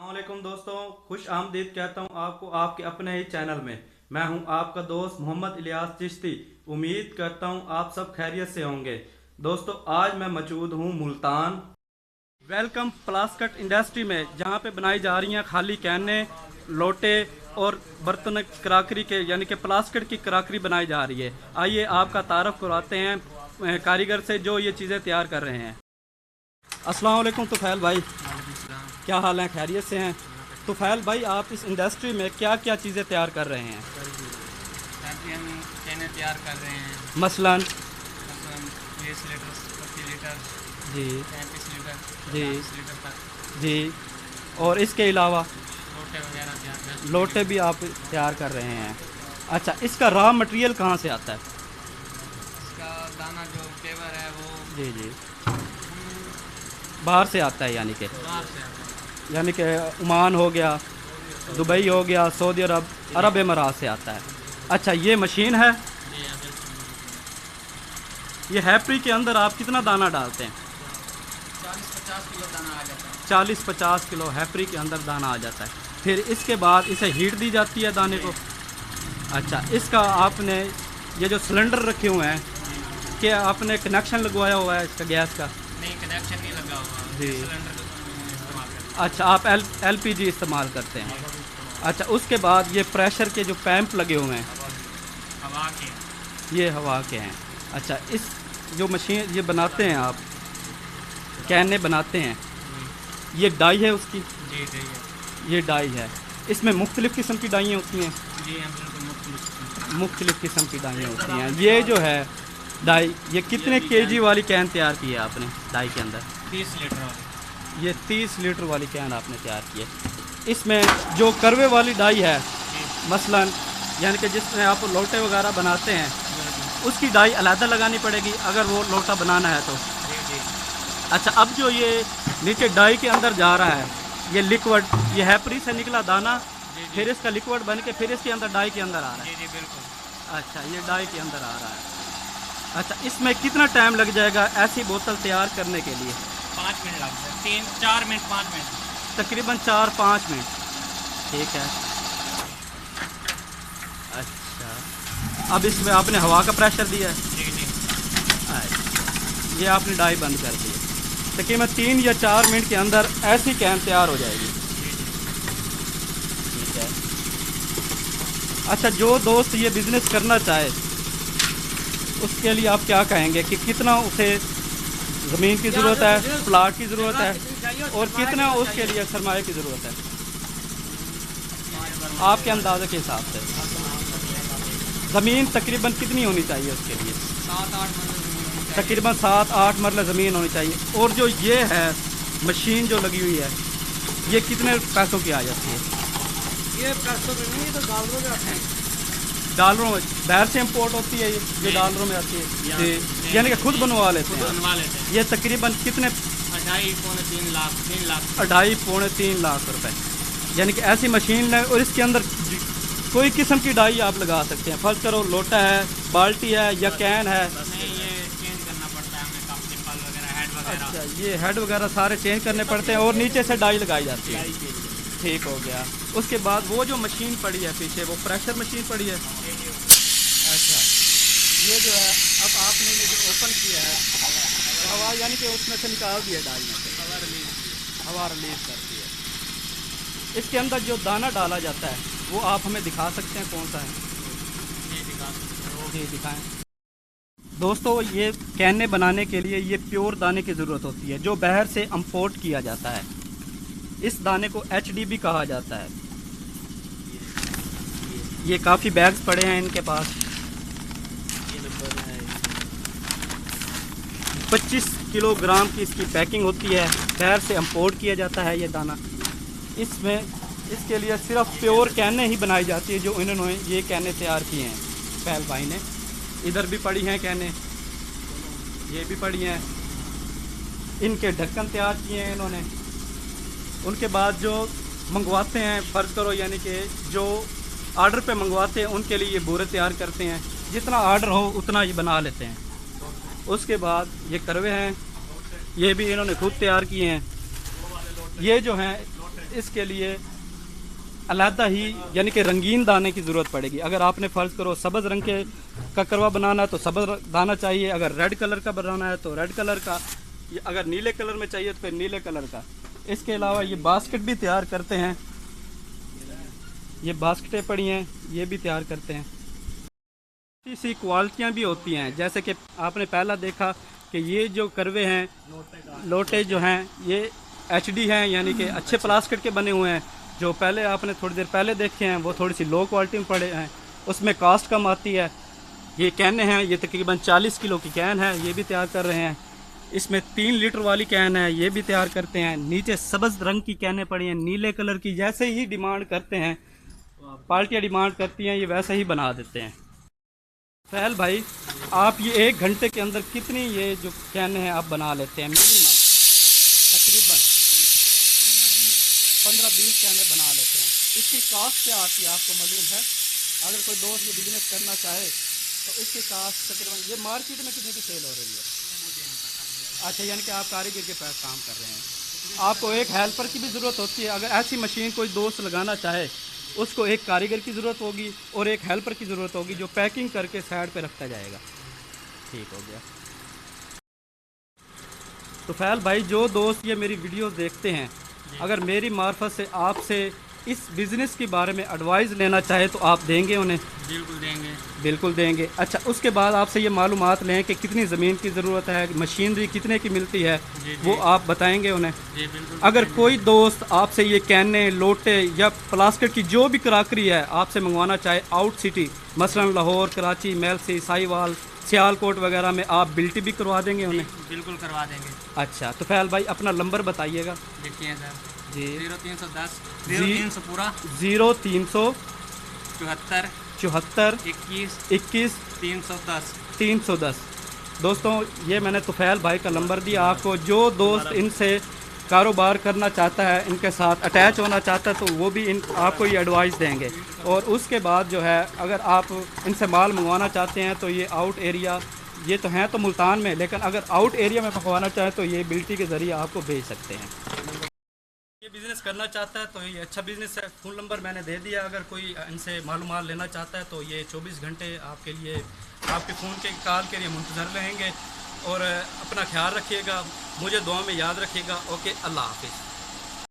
अस्सलामुअलैकुम दोस्तों, खुश आमदीद कहता हूँ आपको आपके अपने ही चैनल में। मैं हूँ आपका दोस्त मोहम्मद इलियास चिश्ती। उम्मीद करता हूँ आप सब खैरियत से होंगे। दोस्तों, आज मैं मौजूद हूँ मुल्तान वेलकम प्लास्टिक इंडस्ट्री में, जहाँ पे बनाई जा रही हैं खाली कैने, लोटे और बर्तन कराकरी के, यानी कि प्लास्टिक की कराकरी बनाई जा रही है। आइए आपका तारफ़ कराते हैं कारीगर से जो ये चीज़ें तैयार कर रहे हैं। अस्सलाम वालेकुम तुफैल भाई, क्या हाल है? खैरियत से हैं? तुफैल भाई, आप इस इंडस्ट्री में क्या क्या चीज़ें तैयार कर रहे हैं? हम कैने तैयार कर रहे हैं। मसलन 20 लीटर, 25 लीटर, जी 35 लीटर, जी 40 लीटर तक जी। और इसके अलावा लोटे वगैरह तैयार कर। लोटे भी आप तैयार कर रहे हैं। अच्छा, इसका रॉ मटेरियल कहाँ से आता है? इसका दाना जो पेवर है वो जी जी, बाहर से आता है, यानी कि बाहर से आता है। यानी कि ओमान हो गया, दुबई हो गया, सऊदी अरब, अरब अमारात से आता है। अच्छा, ये मशीन है। जी हाँ, बिल्कुल। ये हैप्री के अंदर आप कितना दाना डालते हैं? 40-50 किलो दाना आ जाता है। 40-50 किलो हैप्री के अंदर दाना आ जाता है। फिर इसके बाद इसे हीट दी जाती है दाने को। अच्छा, इसका आपने ये जो सिलेंडर रखे हुए हैं, क्या आपने कनेक्शन लगवाया हुआ है इसका गैस का? नहीं, कनेक्शन नहीं लगा हुआ। जी। सिलेंडर इस्तेमाल करते अच्छा, आप एलपीजी इस्तेमाल करते हैं। अच्छा, उसके बाद ये प्रेशर के जो पैंप लगे हुए हैं, हैं। हवा के ये हवा के हैं। अच्छा, इस जो मशीन ये बनाते हैं आप, कैने बनाते हैं, ये डाई है उसकी? जी जी ये डाई है। इसमें मुख्तलिफ़ किस्म की डाइयाँ होती हैं। जी हम बिल्कुल मुख्तलिफ। मुख्तलिफ़ किस्म की डाइयाँ होती हैं। ये जो है डाई, ये कितने केजी वाली कैन तैयार की है आपने डाई के अंदर? 30 लीटर वाली। ये 30 लीटर वाली कैन आपने तैयार की है। इसमें जो करवे वाली डाई है, मसलन यानी कि जिसमें आप लोटे वगैरह बनाते हैं, उसकी डाई अलहदा लगानी पड़ेगी अगर वो लोटा बनाना है तो। जी जी अच्छा, अब जो ये नीचे डाई के अंदर जा रहा है, ये लिक्विड, ये हैपरी से निकला दाना, जी फिर इसका लिक्विड बन के फिर इसके अंदर डाई के अंदर आ रहा है। जी जी बिल्कुल। अच्छा, ये डाई के अंदर आ रहा है। अच्छा, इसमें कितना टाइम लग जाएगा ऐसी बोतल तैयार करने के लिए? 5 मिनट लगते हैं। 3-4 मिनट, 5 मिनट। तकरीबन 4-5 मिनट। ठीक है। अच्छा, अब इसमें आपने हवा का प्रेशर दिया है। जी जी अच्छा, ये आपने डाई बंद कर दी है। तकरीबन 3 या 4 मिनट के अंदर ऐसी कैन तैयार हो जाएगी। ठीक है। अच्छा, जो दोस्त ये बिज़नेस करना चाहे उसके लिए आप क्या कहेंगे कि कितना उसे ज़मीन की ज़रूरत है, प्लाट की ज़रूरत है, और कितना उसके लिए सरमाए की ज़रूरत है आपके अंदाज़े के हिसाब से? ज़मीन तकरीबन कितनी होनी चाहिए उसके लिए? 7-8 मिनट। तकरीबन 7-8 मरले ज़मीन होनी चाहिए। और जो ये है मशीन जो लगी हुई है, ये कितने पैसों की आ जाती है? ये पैसों में नहीं, ये तो डॉलरों में आते हैं। डॉलरों में? बाहर से इंपोर्ट होती है ये डॉलरों में आती है जी, यानी कि खुद बनवा लेते हैं? बनवा लेते हैं। ये तकरीबन कितने? 2.5-3 लाख, 3 लाख। 2.5-3 लाख रुपए, यानी कि ऐसी मशीन है। और इसके अंदर कोई किस्म की डाई आप लगा सकते हैं। फर्ज करो लोटा है, बाल्टी है या कैन है। नहीं, ये चेंज करना पड़ता है हमें, कप टिप्पल वगैरह, हेड वगैरह। अच्छा, ये हेड वगैरह सारे चेंज करने पड़ते हैं और नीचे से डाई लगाई जाती है। डाई के लिए। ठीक हो गया। उसके बाद वो जो मशीन पड़ी है पीछे, वो प्रेशर मशीन पड़ी है। अच्छा, ये जो है अब आपने ये जो ओपन किया है, हवा यानी कि उसमें से निकाल दिया डाई में से, हवा रिलीज कर दी है। इसके अंदर जो दाना डाला जाता है वो आप हमें दिखा सकते हैं कौन सा है? जी दिखाएं। दोस्तों, ये कैने बनाने के लिए ये प्योर दाने की ज़रूरत होती है जो बाहर से इंपोर्ट किया जाता है। इस दाने को एचडी भी कहा जाता है। ये काफ़ी बैग्स पड़े हैं इनके पास। 25 किलोग्राम की इसकी पैकिंग होती है। बाहर से इंपोर्ट किया जाता है ये दाना। इसमें इसके लिए सिर्फ प्योर कैने ही बनाई जाती है, जो इन्होंने ये कैने तैयार किए हैं पहल भाई ने। इधर भी पड़ी हैं कैने, ये भी पड़ी हैं। इनके ढक्कन तैयार किए हैं इन्होंने। उनके बाद जो मंगवाते हैं, फ़र्ज़ करो यानी कि जो ऑर्डर पे मंगवाते हैं उनके लिए ये बोरे तैयार करते हैं। जितना ऑर्डर हो उतना ये बना लेते हैं। उसके बाद ये करवे हैं, ये भी इन्होंने खुद तैयार किए हैं। ये जो हैं इसके लिए अलहदा ही यानी कि रंगीन दाने की ज़रूरत पड़ेगी। अगर आपने फ़र्ज़ करो सब्ज़ रंग के ककरवा बनाना है तो सब्ज़ दाना चाहिए, अगर रेड कलर का बनाना है तो रेड कलर का, अगर नीले कलर में चाहिए तो फिर नीले कलर का। इसके अलावा ये बास्केट भी तैयार करते हैं, ये बास्केटें पड़ी हैं, ये भी तैयार करते हैं। सी क्वालिटियाँ भी होती हैं, जैसे कि आपने पहला देखा कि ये जो करवे हैं लोटे जो हैं ये HD हैं, यानी कि अच्छे प्लास्टिक के बने हुए हैं। जो पहले आपने थोड़ी देर पहले देखे हैं वो थोड़ी सी लो क्वालिटी में पड़े हैं, उसमें कास्ट कम आती है। ये कैन हैं, ये तकरीबन 40 किलो की कैन है, ये भी तैयार कर रहे हैं। इसमें 3 लीटर वाली कैन है, ये भी तैयार करते हैं। नीचे सब्ज़ रंग की कैनें पड़ी हैं, नीले कलर की, जैसे ही डिमांड करते हैं पार्टियाँ डिमांड करती हैं ये वैसे ही बना देते हैं। फैल भाई, आप ये 1 घंटे के अंदर कितनी ये जो कैन है आप बना लेते हैं? मिनिमम तकरीबन 15-20 कैनें बना लेते हैं। इसकी कास्ट क्या आती है आपको मालूम है? अगर कोई दोस्त ये बिजनेस करना चाहे तो इसकी कास्ट तकरीबन ये मार्केट में कितने की सेल हो रही है? अच्छा, यानी कि आप कारीगर के पास काम कर रहे हैं। आपको एक हेल्पर की भी ज़रूरत होती है। अगर ऐसी मशीन कोई दोस्त लगाना चाहे उसको एक कारीगर की ज़रूरत होगी और एक हेल्पर की ज़रूरत होगी जो पैकिंग करके साइड पे रखता जाएगा। ठीक हो गया। तो फैल भाई, जो दोस्त ये मेरी वीडियो देखते हैं, अगर मेरी मार्फत से आपसे इस बिज़नेस के बारे में एडवाइस लेना चाहे तो आप देंगे उन्हें? बिल्कुल देंगे। बिल्कुल देंगे। अच्छा, उसके बाद आपसे ये मालूमात लें कि कितनी ज़मीन की ज़रूरत है, मशीनरी कितने की मिलती है, वो आप बताएंगे उन्हें? जी बिल्कुल। अगर कोई दोस्त आपसे ये कैने लोटे या प्लास्टिक की जो भी क्रॉकरी है आपसे मंगवाना चाहे आउट सिटी, मसलन लाहौर, कराची, मेलसी, साहिवाल, सियालकोट वगैरह में, आप बिल्टी भी करवा देंगे उन्हें? बिल्कुल करवा देंगे। अच्छा, तो फैल भाई अपना नंबर बताइएगा। देखिए सर जी 0310 जी 0300 पूरा 0374 74 21 21 310। 310। दोस्तों, ये मैंने तुफैल भाई का नंबर दिया आपको। जो दोस्त इनसे कारोबार करना चाहता है, इनके साथ अटैच होना चाहता है, तो वो भी आपको ये एडवाइस देंगे। और उसके बाद जो है, अगर आप इनसे माल मंगवाना चाहते हैं तो ये आउट एरिया, ये तो हैं तो मुल्तान में, लेकिन अगर आउट एरिया में मंगवाना चाहें तो ये बिल्टी के ज़रिए आपको भेज सकते हैं। ये बिज़नेस करना चाहता है तो ये अच्छा बिज़नेस है। फ़ोन नंबर मैंने दे दिया, अगर कोई इनसे मालूमात लेना चाहता है तो ये 24 घंटे आपके लिए, आपके फ़ोन के कॉल के लिए मुंतज़र रहेंगे। और अपना ख्याल रखिएगा, मुझे दुआ में याद रखिएगा। ओके, अल्लाह हाफ़िज़।